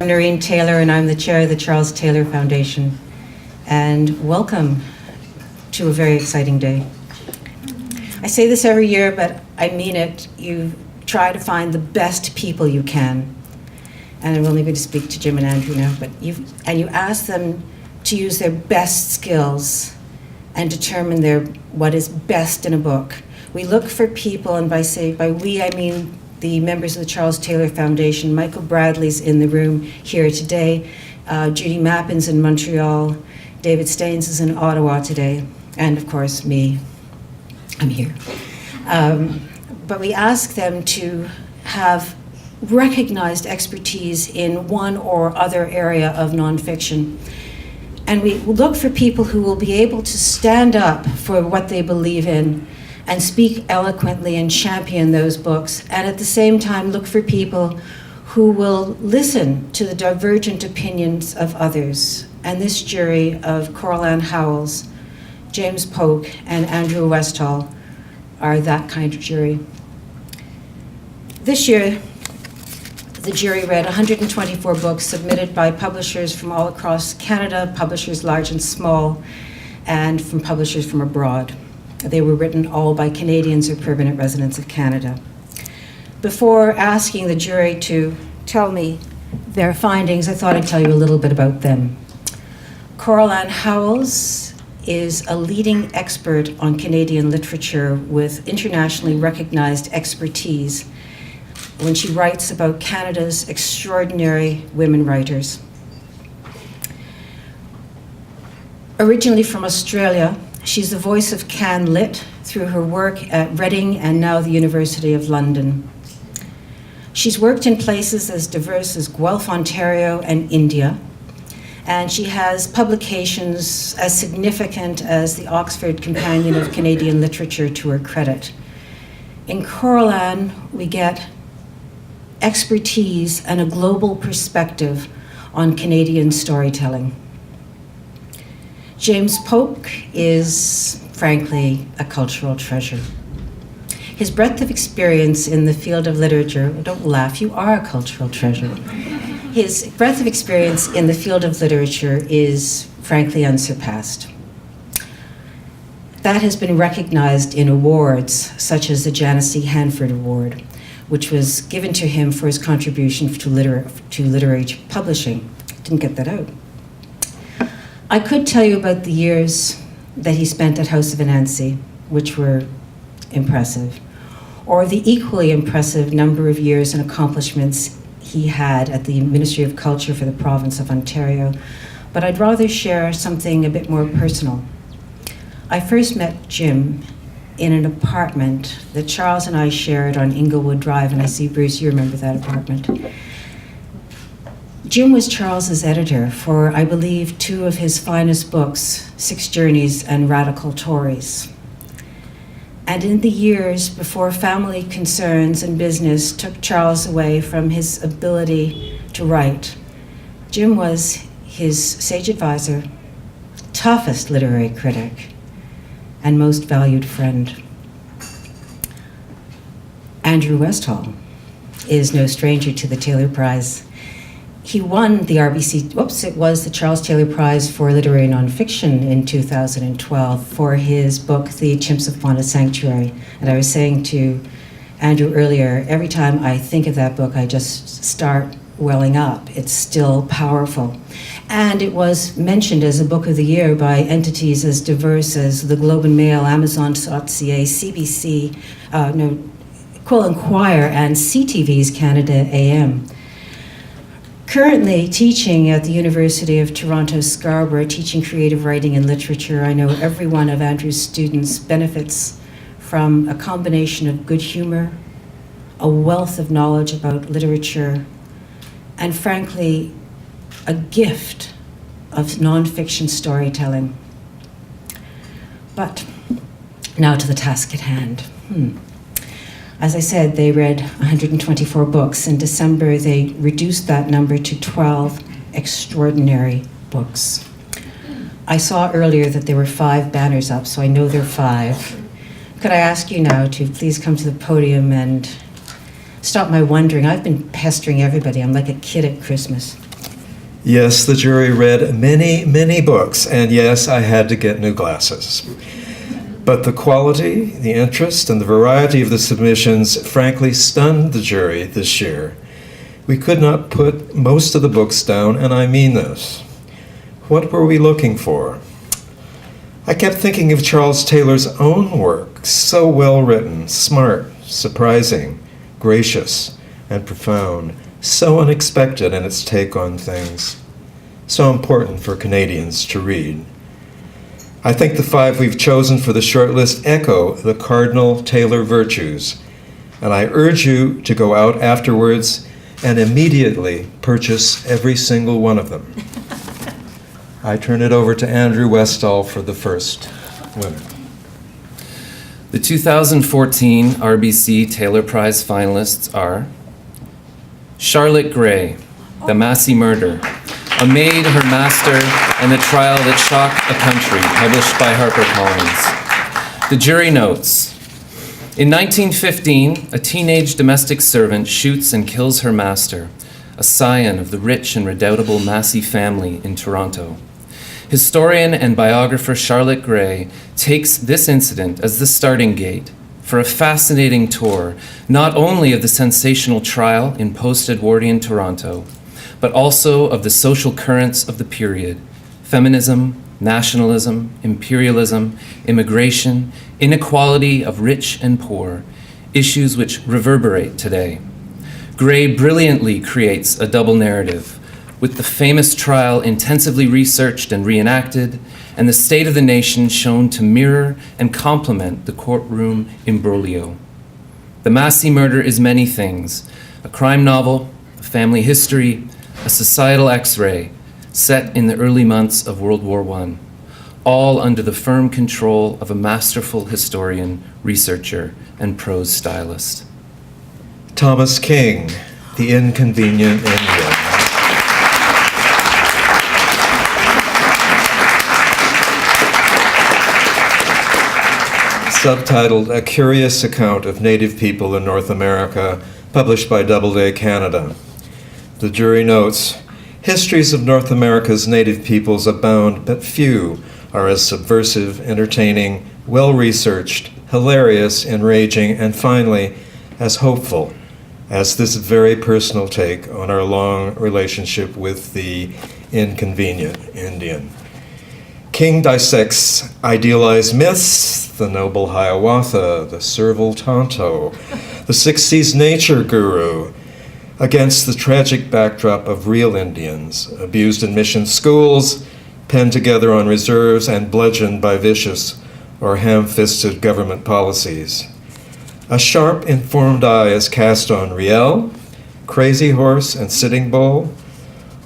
Noreen Taylor, and I'm the chair of the Charles Taylor Foundation. And welcome to a very exciting day. I say this every year, but I mean it. You try to find the best people you can. And I'm only going to speak to Jim and Andrew now, but you ask them to use their best skills and determine what is best in a book. We look for people, and by we, I mean the members of the Charles Taylor Foundation. Michael Bradley's in the room here today. Judy Mappin's in Montreal. David Staines is in Ottawa today. And of course, me, I'm here. But we ask them to have recognized expertise in one or other area of nonfiction. And we look for people who will be able to stand up for what they believe in and speak eloquently and champion those books, and at the same time look for people who will listen to the divergent opinions of others. And this jury of Coral Ann Howells, James Polk, and Andrew Westall are that kind of jury. This year, the jury read 124 books submitted by publishers from all across Canada, publishers large and small, and from publishers from abroad. They were written all by Canadians or permanent residents of Canada. Before asking the jury to tell me their findings, I thought I'd tell you a little bit about them. Coral Ann Howells is a leading expert on Canadian literature with internationally recognized expertise when she writes about Canada's extraordinary women writers. Originally from Australia, she's the voice of Can Lit through her work at Reading and now the University of London. She's worked in places as diverse as Guelph, Ontario, and India, and she has publications as significant as the Oxford Companion of Canadian Literature to her credit. In Coral Ann, we get expertise and a global perspective on Canadian storytelling. James Polk is, frankly, a cultural treasure. His breadth of experience in the field of literature, don't laugh, you are a cultural treasure. His breadth of experience in the field of literature is, frankly, unsurpassed. That has been recognized in awards such as the Janice C. Hanford Award, which was given to him for his contribution to literary publishing. Didn't get that out. I could tell you about the years that he spent at House of Anansi, which were impressive, or the equally impressive number of years and accomplishments he had at the Ministry of Culture for the province of Ontario, but I'd rather share something a bit more personal. I first met Jim in an apartment that Charles and I shared on Inglewood Drive, and I see, Bruce, you remember that apartment. Jim was Charles's editor for, I believe, two of his finest books, Six Journeys and Radical Tories. And in the years before family concerns and business took Charles away from his ability to write, Jim was his sage advisor, toughest literary critic, and most valued friend. Andrew Westall is no stranger to the Taylor Prize. He won the the Charles Taylor Prize for Literary Nonfiction in 2012 for his book, The Chimps of Fauna Sanctuary. And I was saying to Andrew earlier, every time I think of that book, I just start welling up. It's still powerful. And it was mentioned as a book of the year by entities as diverse as the Globe and Mail, Amazon.ca, CBC, Quill and Choir, and CTV's Canada AM. Currently teaching at the University of Toronto Scarborough, teaching creative writing and literature, I know every one of Andrew's students benefits from a combination of good humor, a wealth of knowledge about literature, and frankly, a gift of nonfiction storytelling. But now to the task at hand. As I said, they read 124 books. In December, they reduced that number to 12 extraordinary books. I saw earlier that there were 5 banners up, so I know there are 5. Could I ask you now to please come to the podium and stop my wondering? I've been pestering everybody. I'm like a kid at Christmas. Yes, the jury read many, many books, and yes, I had to get new glasses. But the quality, the interest, and the variety of the submissions frankly stunned the jury this year. We could not put most of the books down, and I mean this. What were we looking for? I kept thinking of Charles Taylor's own work, so well written, smart, surprising, gracious, and profound, so unexpected in its take on things, so important for Canadians to read. I think the 5 we've chosen for the shortlist echo the cardinal Taylor virtues, and I urge you to go out afterwards and immediately purchase every single one of them. I turn it over to Andrew Westall for the first winner. The 2014 RBC Taylor Prize finalists are Charlotte Gray, The Massey Murder, A Maid, Her Master, and the Trial That Shocked a Country, published by HarperCollins. The jury notes, in 1915, a teenage domestic servant shoots and kills her master, a scion of the rich and redoubtable Massey family in Toronto. Historian and biographer Charlotte Gray takes this incident as the starting gate for a fascinating tour, not only of the sensational trial in post-Edwardian Toronto, but also of the social currents of the period: feminism, nationalism, imperialism, immigration, inequality of rich and poor, issues which reverberate today. Gray brilliantly creates a double narrative, with the famous trial intensively researched and reenacted, and the state of the nation shown to mirror and complement the courtroom imbroglio. The Massey Murder is many things: a crime novel, a family history, a societal X-ray set in the early months of World War I, all under the firm control of a masterful historian, researcher, and prose stylist. Thomas King, The Inconvenient Indian. Subtitled A Curious Account of Native People in North America, published by Doubleday Canada. The jury notes, histories of North America's native peoples abound, but few are as subversive, entertaining, well-researched, hilarious, enraging, and finally, as hopeful as this very personal take on our long relationship with the inconvenient Indian. King dissects idealized myths, the noble Hiawatha, the servile Tonto, the 60s nature guru, against the tragic backdrop of real Indians, abused in mission schools, penned together on reserves, and bludgeoned by vicious or ham-fisted government policies. A sharp, informed eye is cast on Riel, Crazy Horse, and Sitting Bull,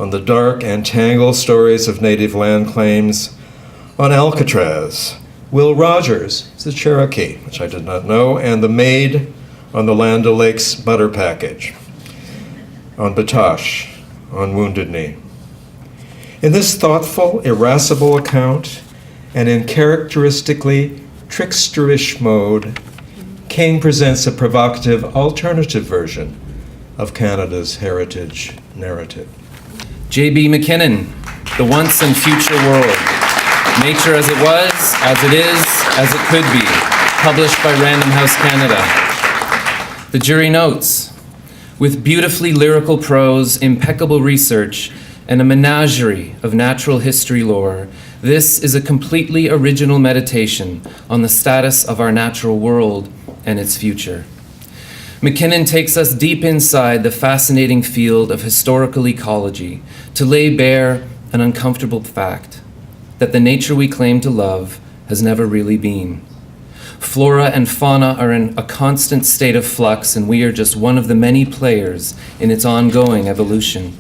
on the dark and tangled stories of native land claims, on Alcatraz, Will Rogers, the Cherokee, which I did not know, and the Maid on the Land O'Lakes butter package, on Batoche, on Wounded Knee. In this thoughtful, irascible account, and in characteristically tricksterish mode, King presents a provocative alternative version of Canada's heritage narrative. J.B. MacKinnon, The Once and Future World, Nature as It Was, As It Is, As It Could Be, published by Random House Canada. The jury notes, with beautifully lyrical prose, impeccable research, and a menagerie of natural history lore, this is a completely original meditation on the status of our natural world and its future. MacKinnon takes us deep inside the fascinating field of historical ecology to lay bare an uncomfortable fact: that the nature we claim to love has never really been. Flora and fauna are in a constant state of flux, and we are just one of the many players in its ongoing evolution.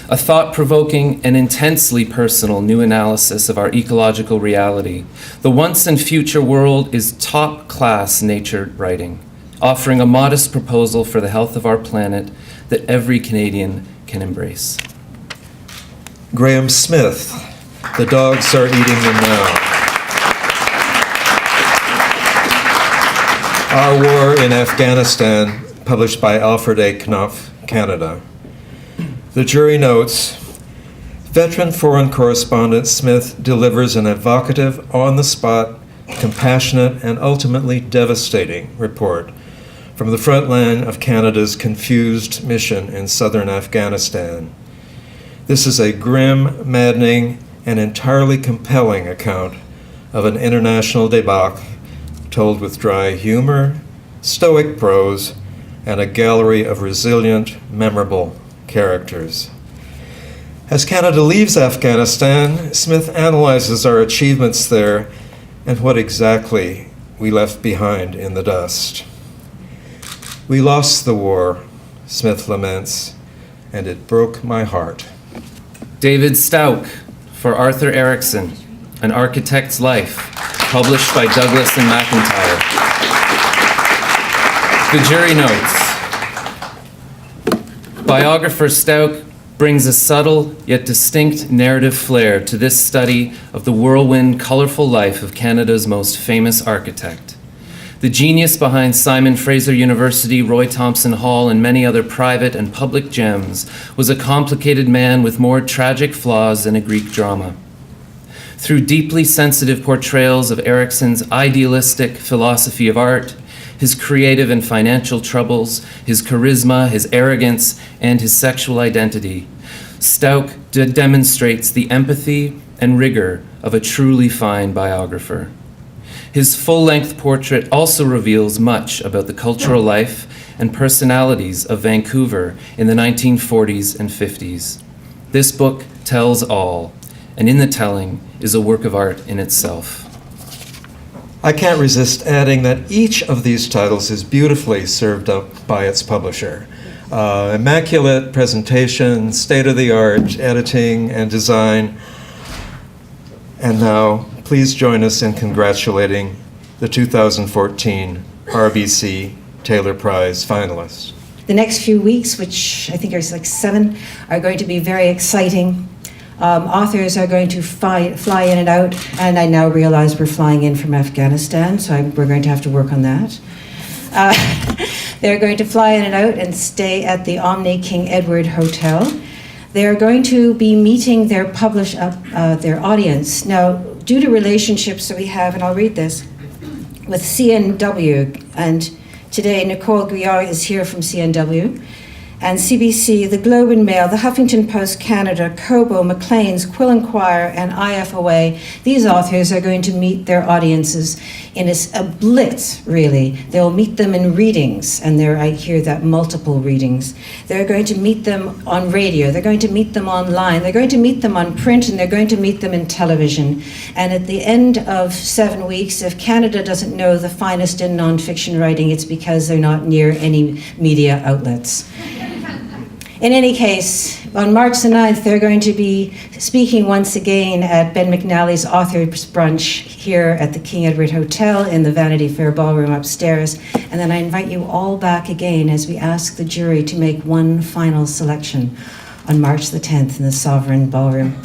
A thought-provoking and intensely personal new analysis of our ecological reality. The Once and Future World is top-class nature writing, offering a modest proposal for the health of our planet that every Canadian can embrace. Graeme Smith, The Dogs Are Eating Them Now. Our War in Afghanistan, published by Alfred A. Knopf, Canada. The jury notes, Veteran foreign correspondent Smith delivers an evocative, on-the-spot, compassionate, and ultimately devastating report from the front line of Canada's confused mission in southern Afghanistan. This is a grim, maddening, and entirely compelling account of an international debacle told with dry humor, stoic prose, and a gallery of resilient, memorable characters. As Canada leaves Afghanistan, Smith analyzes our achievements there and what exactly we left behind in the dust. We lost the war, Smith laments, and it broke my heart. David Stouck for Arthur Erickson, An Architect's Life, published by Douglas and McIntyre. The jury notes. Biographer Stouck brings a subtle yet distinct narrative flair to this study of the whirlwind, colorful life of Canada's most famous architect. The genius behind Simon Fraser University, Roy Thomson Hall, and many other private and public gems was a complicated man with more tragic flaws than a Greek drama. Through deeply sensitive portrayals of Erickson's idealistic philosophy of art, his creative and financial troubles, his charisma, his arrogance, and his sexual identity, Stouck demonstrates the empathy and rigor of a truly fine biographer. His full-length portrait also reveals much about the cultural life and personalities of Vancouver in the 1940s and 50s. This book tells all, and in the telling is a work of art in itself. I can't resist adding that each of these titles is beautifully served up by its publisher. Immaculate presentation, state-of-the-art editing and design. And now, please join us in congratulating the 2014 RBC Taylor Prize finalists. The next few weeks, which I think are like 7, are going to be very exciting. Authors are going to fly in and out, and I now realize we're flying in from Afghanistan, so we're going to have to work on that. They're going to fly in and out and stay at the Omni King Edward Hotel. They're going to be meeting their their audience. Now, due to relationships that we have, and I'll read this, with CNW, and today Nicole Guillard is here from CNW, and CBC, the Globe and Mail, the Huffington Post Canada, Kobo, Maclean's, Quill and Choir, and IFOA. These authors are going to meet their audiences in a blitz, really. They'll meet them in readings, and I hear that multiple readings. They're going to meet them on radio. They're going to meet them online. They're going to meet them on print, and they're going to meet them in television. And at the end of 7 weeks, if Canada doesn't know the finest in nonfiction writing, it's because they're not near any media outlets. In any case, on March the 9th, they're going to be speaking once again at Ben McNally's Authors Brunch here at the King Edward Hotel in the Vanity Fair Ballroom upstairs. And then I invite you all back again as we ask the jury to make one final selection on March the 10th in the Sovereign Ballroom.